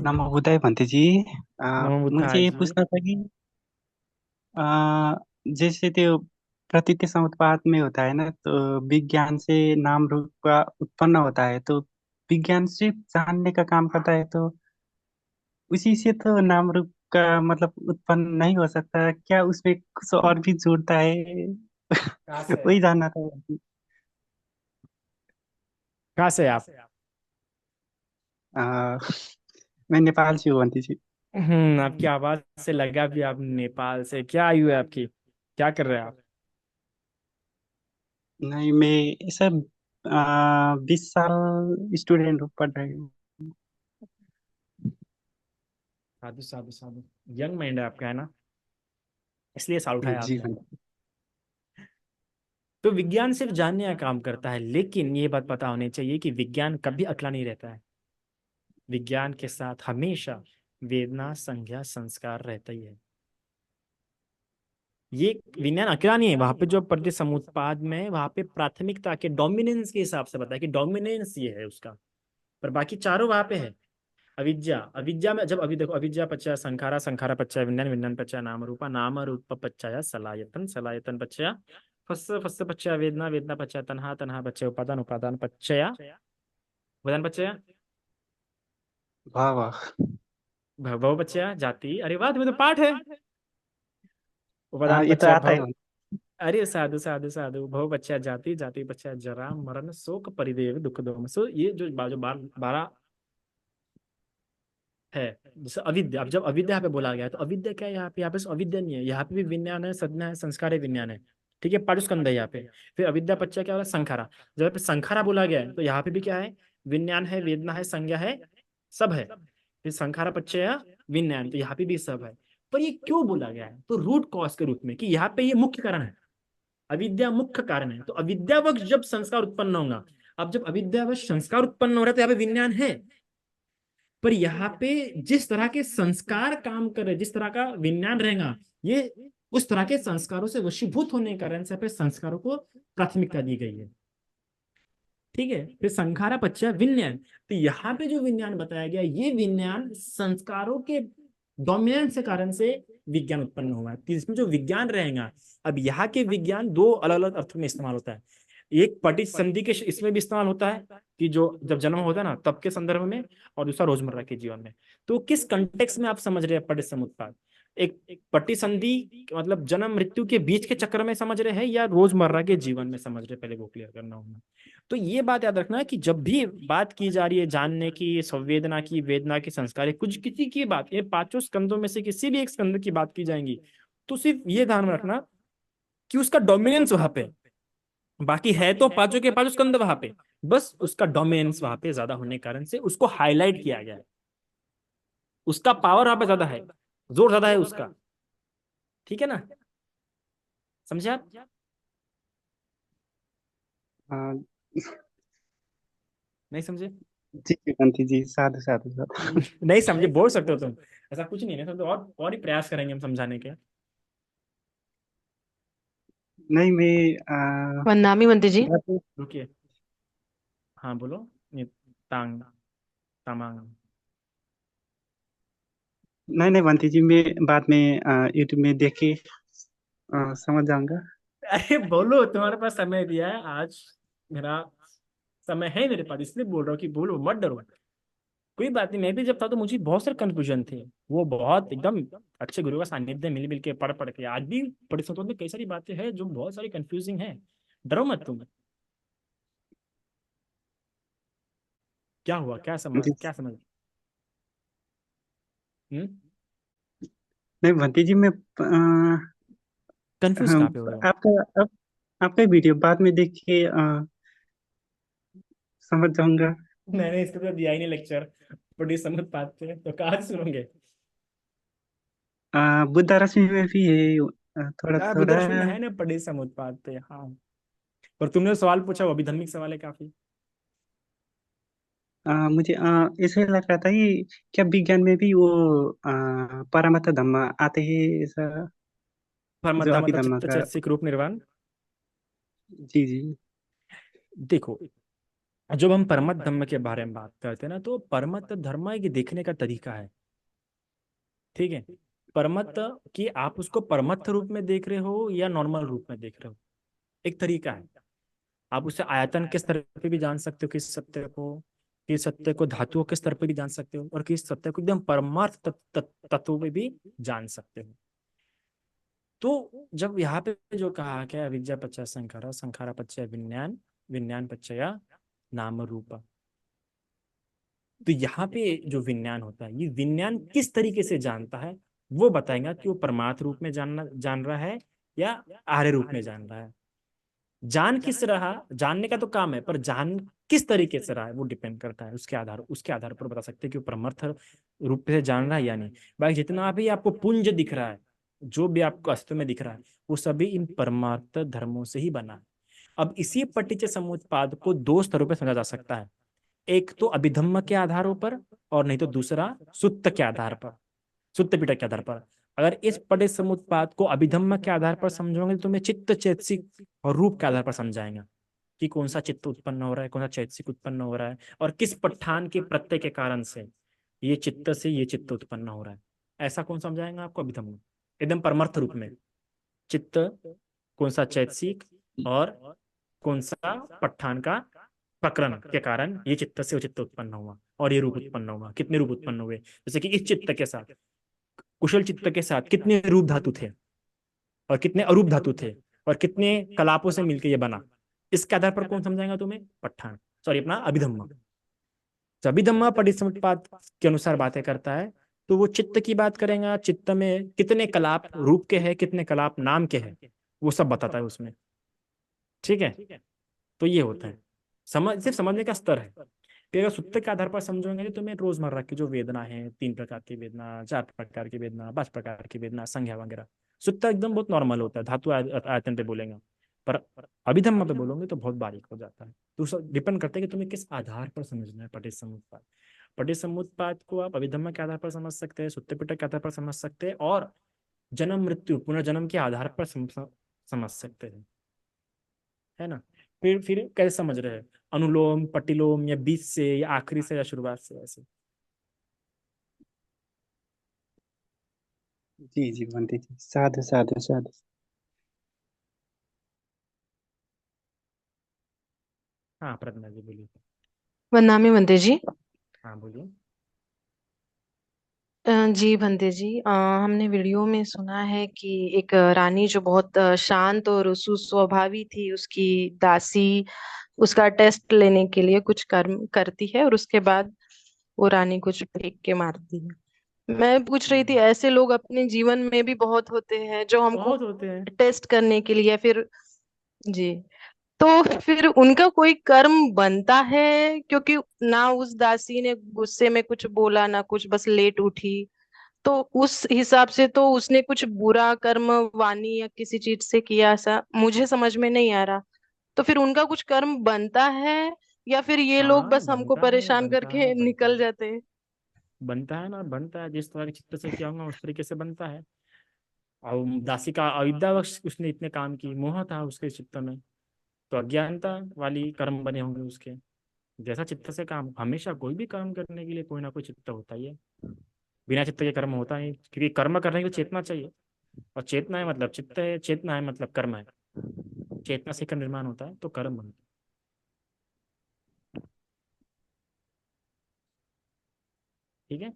नमो बुद्धाय भंते जी। नमो मुझे बुद्धाय ये जी। पूछना था कि जैसे त्यो प्रतीक समुत्पाद में होता है ना, तो विज्ञान से नाम रूप का उत्पन्न होता है, तो विज्ञान सिर्फ जानने का काम करता है, तो उसी से तो नाम रूप का मतलब उत्पन्न नहीं हो सकता क्या? उसमें कुछ और भी जुड़ता है? कहाँ से है वही आप? जानना था। कहाँ से है आप? आ, मैं नेपाल से हूँ बंटी जी। आपकी आवाज से लगा भी आप नेपाल से। क्या आयु है आपकी? क्या कर रहे हैं आप? नहीं, मैं सर 20 साल स्टूडेंट हूँ, पढ़ रही हूँ। साधु साधु साधु। यंग माइंड है आपका, है ना? इसलिए सवाल उठाया जी आपने। हाँ। तो विज्ञान सिर्फ जानने का काम करता है, लेकिन ये बात पता होनी चाहिए कि विज्ञान कभी अकेला नहीं रहता है। विज्ञान के साथ हमेशा वेदना, संज्ञा, संस्कार रहता ही है। ये विज्ञान अकेला नहीं है। वहां पे जो प्रतिसमुत्पाद में वहां पे प्राथमिकता के डोमिनेंस के हिसाब से बताया कि डोमिनेंस ये है उसका। पर बाकी चारों वहां पे है। अविद्या, अविद्या में जब अभी देखो, अविद्या पच्चय संखारा, संखारा पच्चय विज्ञान, विज्ञान पच्चय नाम रूपा, नाम रूप पच्चय सलायतन, सलायतन पच्चय फस्य, फस्य पच्चय वेदना, वेदना पच्चय तन्हा, तन्हा पच्चय उपादान, उपादान पच्चय उपादान पच्चय वाह वाह। भव पच्चय जाति। अरे वाह, तुम्हें तो पाठ है। उपादान ये तो पच्चय आता भव। है। अरे साधु साधु साधु। भव पच्चय जाति, जाति पच्चय जरा मरण शोक परिदेव दुख दोम। सो ये जो जो बार बारह है। जैसे अविद्या, अब जब अविद्या यहाँ पे बोला गया है तो अविद्या क्या है? यहाँ पे सिर्फ अविद्या नहीं है, यहाँ पे भी विज्ञान है, संज्ञा है, संस्कार है, विज्ञान है। ठीक है, पारुस्कंद है यहाँ पे। फिर अविद्या पच्चय क्या हो रहा है? संखारा। जब यहाँ पे संखारा बोला गया है तो यहाँ पे भी क्या है? विज्ञान है, वेदना है, संज्ञा है, सब है। फिर संखारा पच्चय विज्ञान, तो यहाँ पे भी सब है। पर ये क्यों बोला गया है? तो रूट कॉज के रूप में, कि यहाँ पे ये मुख्य कारण है। अविद्या मुख्य कारण है, तो अविद्यावश जब संस्कार उत्पन्न होगा। अब जब अविद्यावश संस्कार उत्पन्न हो रहा है तो यहाँ पे विज्ञान है। पर यहाँ पे जिस तरह के संस्कार काम कर रहे, जिस तरह का विज्ञान रहेगा, ये उस तरह के संस्कारों से वशीभूत होने के कारण से यहाँ पे संस्कारों को प्राथमिकता दी गई है। ठीक है, फिर संखारा पश्चात विज्ञान। तो यहाँ पे जो विज्ञान बताया गया, ये विज्ञान संस्कारों के डोमिनेंस के कारण से विज्ञान उत्पन्न हुआ है। तो इसमें जो विज्ञान रहेगा, अब यहाँ के विज्ञान दो अलग अलग अर्थों में इस्तेमाल होता है। एक पटिसंधि के इसमें भी इस्तेमाल होता है, कि जो जब जन्म होता है ना तब के संदर्भ में, और दूसरा रोजमर्रा के जीवन में। तो किस कंटेक्स में आप समझ रहे हैं पटिसमुत्पाद? एक पटिसंधि मतलब जन्म मृत्यु के बीच के चक्र में समझ रहे हैं, या रोजमर्रा के जीवन में समझ रहे हैं? पहले वो क्लियर करना होगा। तो ये बात याद रखना कि जब भी बात की जा रही है जानने की, संवेदना की, वेदना की, संस्कार, कुछ किसी की बात, ये पांचों स्कंदों में से किसी भी एक स्कंद की बात की जाएंगी, तो सिर्फ ये ध्यान में रखना कि उसका डोमिनेंस वहां पे। बाकी है तो पांचों के पांचों स्कंद वहां पे, बस उसका डोमिनेंस वहां पे ज्यादा होने के कारण से उसको हाईलाइट किया गया है। उसका पावर वहां पे ज्यादा है, जोर ज्यादा है उसका। ठीक है ना? समझे आप? हाँ। नहीं समझे? जी जी बंटी जी, साधु साधु साधु। नहीं समझे बोल सकते हो तुम। ऐसा कुछ नहीं है, तो और ही प्रयास करेंगे हम समझाने के। नहीं, मैं वंदनामी बनती जी। रुकिए। हाँ बोलो। ये तांग, तामांग। नहीं नहीं बंटी जी, मैं बाद में यूट्यूब में देख के समझ जाऊंगा। अरे बोलो, तुम्हारे पास समय दिया है आज। मेरा समय है मेरे पास, इसलिए बोल रहा हूँ कि बोलो, मत डरो। कोई बात नहीं, मैं भी जब था तो मुझे बहुत सारे कंफ्यूजन थे। वो बहुत एकदम अच्छे गुरु का सानिध्य मिल मिल के पढ़ पढ़ के आज भी परिसंवाद में कई सारी बातें हैं जो बहुत सारी कंफ्यूजिंग है। डरो मत तुम। क्या हुआ? जी। क्या समझ? हम्म। नहीं बंटी जी, मैं कंफ्यूज कहाँ पे हो रहे हो? आपका आप, आपका वीडियो बाद में देख के समझ जाऊंगा। मैंने इसको तो दिया ही नहीं लेक्चर बड़ी समझ पाते हैं तो कहाँ से सुनोगे? बुद्धा रश्मि में भी है थोड़ा बुद्ध थोड़ा। रश्मि में है ना बड़ी समुत्पाद पे, हाँ। पर तुमने जो सवाल पूछा वो अभिधर्मिक सवाल है काफी। मुझे ऐसे लग रहा था कि क्या विज्ञान में भी वो परमात्म धम्म आते हैं ऐसा, जो परमद्दा मतलब अभिधम्म चित्त का। चैतसिक रूप निर्वाण। जी जी। देखो, जब हम परमत धर्म के बारे में बात करते हैं ना, तो परमत धर्म एक देखने का तरीका है। ठीक है, परमत कि आप उसको परमत रूप में देख रहे हो या नॉर्मल रूप में देख रहे हो, एक तरीका है। आप उसे आयतन के स्तर पे भी जान सकते हो, किस सत्य को धातुओं के स्तर पे भी जान सकते हो, और किस सत्य को एकदम परमार्थ तत्वों पे भी जान सकते हो। तो जब यहाँ पे जो कहा गया अविद्या पच्चय संखारा, संखारा पच्चय विज्ञान, विज्ञान पच्चय नाम रूप, तो यहाँ पे जो विज्ञान होता है, ये विज्ञान किस तरीके से जानता है वो बताएगा कि वो परमार्थ रूप में जान रहा है या आर्य रूप में जान रहा है। जान किस रहा, जानने का तो काम है, पर जान किस तरीके से रहा है वो डिपेंड करता है। उसके आधार पर बता सकते हैं कि वो परमार्थ रूप से जान रहा है या नहीं। भाई जितना भी आपको पुंज दिख रहा है, जो भी आपको अस्तित्व में दिख रहा है, वो सभी इन परमार्थ धर्मों से ही बना है। अब इसी पटिच्चै समुप्पाद को दो स्तरों पर समझा जा सकता है, एक तो अभिधम्म के आधारों पर, और नहीं तो दूसरा सुत्त के आधार पर, सुत्त पिटक के आधार पर। अगर इस पटिच्चै समुप्पाद को अभिधम्म के आधार पर समझोगे तो तुम्हें चित्त, चैतसिक और रूप के आधार पर समझाएंगे कि कौन सा चित्त उत्पन्न हो रहा है, कौन सा चैतसिक उत्पन्न हो रहा है, और किस पठान के प्रत्यय के कारण से ये चित्त उत्पन्न हो रहा है। ऐसा कौन समझाएंगा आपको? अभिधम्म, एकदम परमार्थ रूप में। चित्त कौन सा चैतसिक और कौन सा पठान का प्रकरण के कारण ये चित्त से वो चित्त उत्पन्न हुआ और ये रूप उत्पन्न हुआ। कितने रूप उत्पन्न हुए, जैसे कि इस चित्त के साथ, कुशल चित्त के साथ कितने रूप धातु थे और कितने अरूप धातु थे और कितने कलापों से मिलकर ये बना। इसके आधार पर कौन समझाएगा तुम्हें? पठान, सॉरी अपना अभिधम्मा। जब अभिधम्मा पटिसमुत्पाद के अनुसार बातें करता है तो वो चित्त की बात करेगा, चित्त में कितने कलाप रूप के हैं, कितने कलाप नाम के हैं, वो सब बताता है उसमें। ठीक है, तो ये होता है, सिर्फ समझने का स्तर है। फिर अगर सूत्र के आधार पर समझोगे तो तुम्हें रोजमर्रा की जो वेदना है, 3 प्रकार की वेदना, 4 प्रकार की वेदना, 5 प्रकार की वेदना, संज्ञा वगैरह, सूत्र एकदम बहुत नॉर्मल होता है, धातु आयतन पे बोलेंगे। पर अभिधम्म पे बोलोगे तो बहुत बारीक हो जाता है। तो डिपेंड करता है कि तुम्हें किस आधार पर समझना है पटिसमुत्पाद। पटिसमुत्पाद को आप अभिधम्म के आधार पर समझ सकते हैं, सूत्र पिटक के आधार पर समझ सकते हैं, और जन्म मृत्यु पुनर्जन्म के आधार पर समझ सकते हैं, है ना। फिर कैसे समझ रहे हैं, अनुलोम पटिलोम, या बीच से, या आखिरी से, या शुरुआत से, ऐसे? जी जी बंटी जी, साधु साधु साधु। हाँ प्रज्ञा जी बोलिए। वंदनामी वंदे जी। हाँ बोलिए। जी भंते जी, हमने वीडियो में सुना है कि एक रानी जो बहुत शांत और सुस्वभावी थी, उसकी दासी उसका टेस्ट लेने के लिए कुछ कर्म करती है और उसके बाद वो रानी कुछ फेंक के मारती है। मैं पूछ रही थी, हम्म, ऐसे लोग अपने जीवन में भी बहुत होते हैं जो हमको बहुत होते हैं। टेस्ट करने के लिए फिर। जी। तो फिर उनका कोई कर्म बनता है? क्योंकि ना उस दासी ने गुस्से में कुछ बोला ना कुछ, बस लेट उठी, तो उस हिसाब से तो उसने कुछ बुरा कर्म वाणी या किसी चीज से किया, ऐसा मुझे समझ में नहीं आ रहा। तो फिर उनका कुछ कर्म बनता है या फिर ये लोग हाँ बस हमको बनता है, परेशान बनता है, करके बनता निकल है। जाते हैं? बनता है ना, बनता है, जिस तरह के चित्त से किया होगा उस तरीके से बनता है। और दासी का अविद्यावश उसने इतने काम की, मोह था उसके चित्त में, तो अज्ञानता वाली कर्म बने होंगे उसके। जैसा चित्त से काम, हमेशा कोई भी काम करने के लिए कोई ना कोई चित्त होता ही है। बिना चित्त के कर्म होता नहीं, क्योंकि कर्म करने के लिए चेतना चाहिए, और चेतना है मतलब चित्त है, चेतना है मतलब कर्म है। चेतना से का निर्माण होता है तो कर्म बनता है। ठीक है।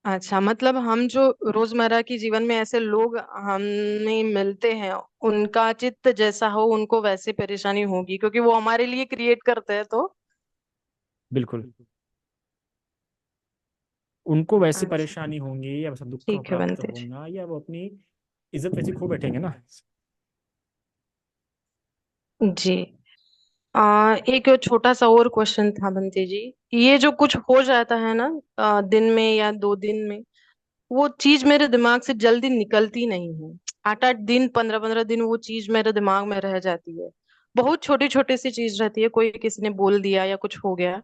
अच्छा, मतलब हम जो रोजमर्रा की जीवन में ऐसे लोग हमें मिलते हैं, उनका चित्त जैसा हो उनको वैसे परेशानी होगी, क्योंकि वो हमारे लिए क्रिएट करते हैं तो। बिल्कुल, उनको वैसी अच्छा, परेशानी होंगी या वैसा दुख ठीक है प्राप्त बनते जी। होगा, या वो अपनी इज्जत वैसी खो बैठेंगे ना। जी। एक छोटा सा और क्वेश्चन था बनते जी। ये जो कुछ हो जाता है ना, दिन में या 2 दिन में, वो चीज मेरे दिमाग से जल्दी निकलती नहीं है। 8-8 दिन, 15-15 दिन वो चीज मेरे दिमाग में रह जाती है। बहुत छोटी छोटी सी चीज रहती है, कोई किसी ने बोल दिया या कुछ हो गया,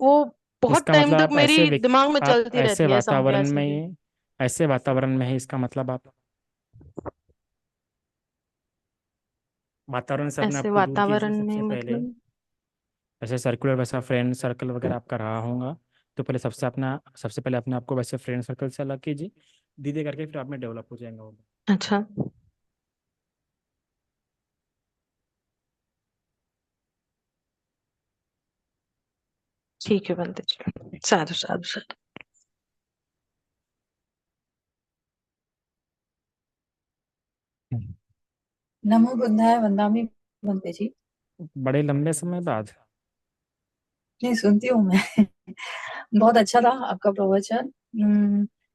वो बहुत इसका टाइम मतलब तक आप मेरी दिमाग में आप चलती रहती है, ऐसा हो गया, ऐसा हो गया। ऐसे वातावरण में है, इसका मतलब आप वातावरण से अपने आप ऐसे को दूर कीजिए वातावरण में सबसे पहले। मतलब? वैसे सर्कुलर वैसा फ्रेंड सर्कल वगैरह आपका रहा होगा, तो पहले सबसे पहले अपने आप को वैसे फ्रेंड सर्कल से अलग कीजिए, धीरे करके फिर आप में डेवलप हो जाएगा वो। अच्छा, ठीक है बंदे जी, साधु साधु साधु। नमो बुद्धाय वंदामि बनते जी। बड़े लंबे समय बाद। नहीं, सुनती हूँ मैं। बहुत अच्छा था आपका प्रवचन।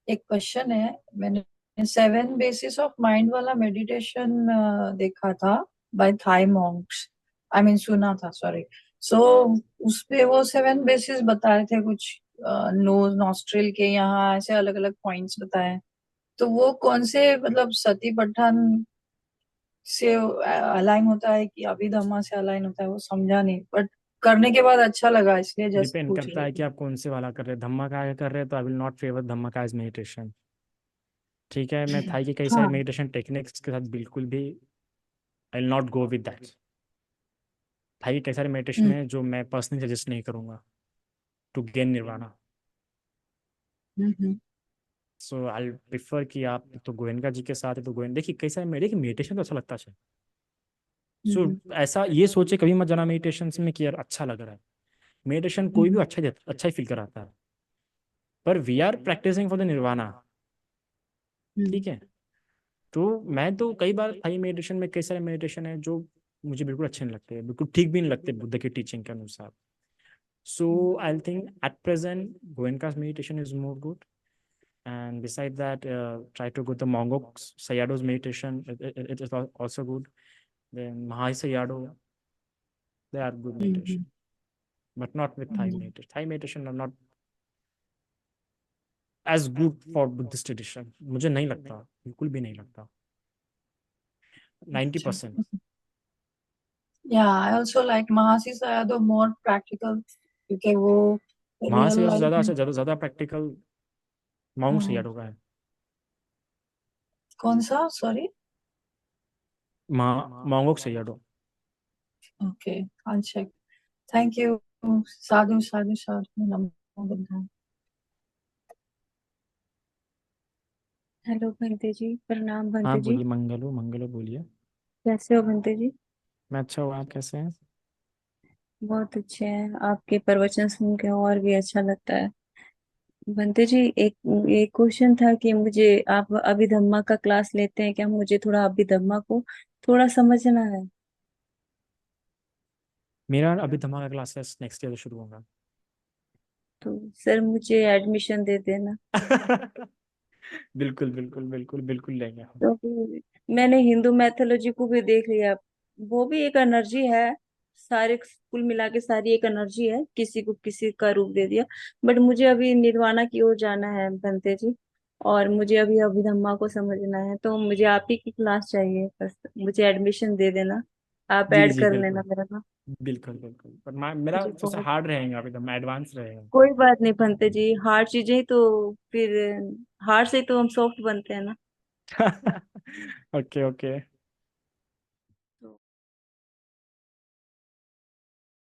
एक क्वेश्चन है, मैंने 7 बेसिस ऑफ माइंड वाला मेडिटेशन देखा था by Thai monks, I mean सुना था, सॉरी। सो उसपे वो 7 बेसिस बताए थे, कुछ नोज नॉस्ट्रिल के यहाँ ऐसे अलग अलग पॉइंट्स बताए। तो वो कौन से, मतलब सती पट्टन से अलाइन होता है कि अभिधम्मा से अलाइन होता है, वो समझा नहीं, बट करने के बाद अच्छा लगा, इसलिए जस्ट डिपेंड पूछ करता रही है कि थी। आप कौन से वाला कर रहे हैं। धम्मा का कर रहे हैं तो आई विल नॉट फेवर धम्मा का एज मेडिटेशन। ठीक है, मैं थाई के कई सारे हाँ। मेडिटेशन टेक्निक्स के साथ बिल्कुल भी I will not go with that. Thai के कई सारे मेडिटेशन हम्म है जो मैं पर्सनली सजेस्ट नहीं करूंगा to gain nirvana. Hmm so I prefer कि आप तो गोयनका जी के साथ है तो गोयन देखिए कई सारे देखिए मेडिटेशन तो अच्छा लगता है। सो हम्म ऐसा ये सोचे कभी मत जाना मेडिटेशन में कि यार अच्छा लग रहा है। मेडिटेशन कोई भी हम्म अच्छा ही फील कराता है, पर we are practicing for the nirvana. Hmm ठीक है, तो मैं तो कई बार थाई मेडिटेशन में कई सारे मेडिटेशन है जो मुझे बिल्कुल अच्छे नहीं लगते, बिल्कुल ठीक भी नहीं लगते बुद्ध की टीचिंग के अनुसार। So I think at present गोयनका's meditation is more good, and beside that try to go the Mongox Sayado's meditation, it is also good. Then Mahai Sayadaw, they are good hmm meditation, but not with Thai hmm, meditation. Thai meditation are not as good for Buddhist tradition, मुझे नहीं लगता, बिल्कुल भी नहीं लगता। अच्छा। 90%। या I also like महासी sayadaw more practical, क्योंकि वो वहां रियल से लाइफ ज्यादा में। ज्यादा प्रैक्टिकल माउंट हाँ। सियाडो का है। कौन सा, sorry? Mogok Sayadaw. Okay, I check. Thank you. साधु साधु साधु, नमो बुद्धाय। हेलो बंते जी, प्रणाम हाँ बंते जी। बोलिए, मंगलो मंगलो बोलिए। कैसे हो बंते जी? मैं अच्छा हूँ, आप कैसे हैं? बहुत अच्छे हैं, आपके प्रवचन सुन के और भी अच्छा लगता है। बंते जी, एक क्वेश्चन था कि मुझे, आप अभिधम्मा का क्लास लेते हैं क्या? मुझे थोड़ा अभिधम्मा को थोड़ा समझना है। मेरा अभी धमाका क्लासेस नेक्स्ट ईयर से शुरू होगा। तो सर मुझे एडमिशन दे देना। बिल्कुल बिल्कुल बिल्कुल बिल्कुल लेंगे हम। क्योंकि मैंने हिंदू मैथोलॉजी को भी देख लिया, वो भी एक एनर्जी है। सारे कुल मिला के सारी एक एनर्जी है, किसी को किसी का रूप दे दिया। बट मुझे अभी निर्वाणा की ओर जाना है बंते जी, और मुझे अभी अभिधम्मा को समझना है, तो मुझे आप ही की क्लास चाहिए, बस मुझे एडमिशन दे देना, आप जी ऐड जी कर लेना बिल्कुल मेरा नाम। बिल्कुल बिल्कुल, पर मेरा जी थोड़ा बहुत। हार्ड रहेगा, अभी तो एडवांस रहेगा। कोई बात नहीं बंते जी, हार्ड चीजें ही तो फिर, हार्ड से ही तो हम सॉफ्ट बनते हैं ना। Okay okay.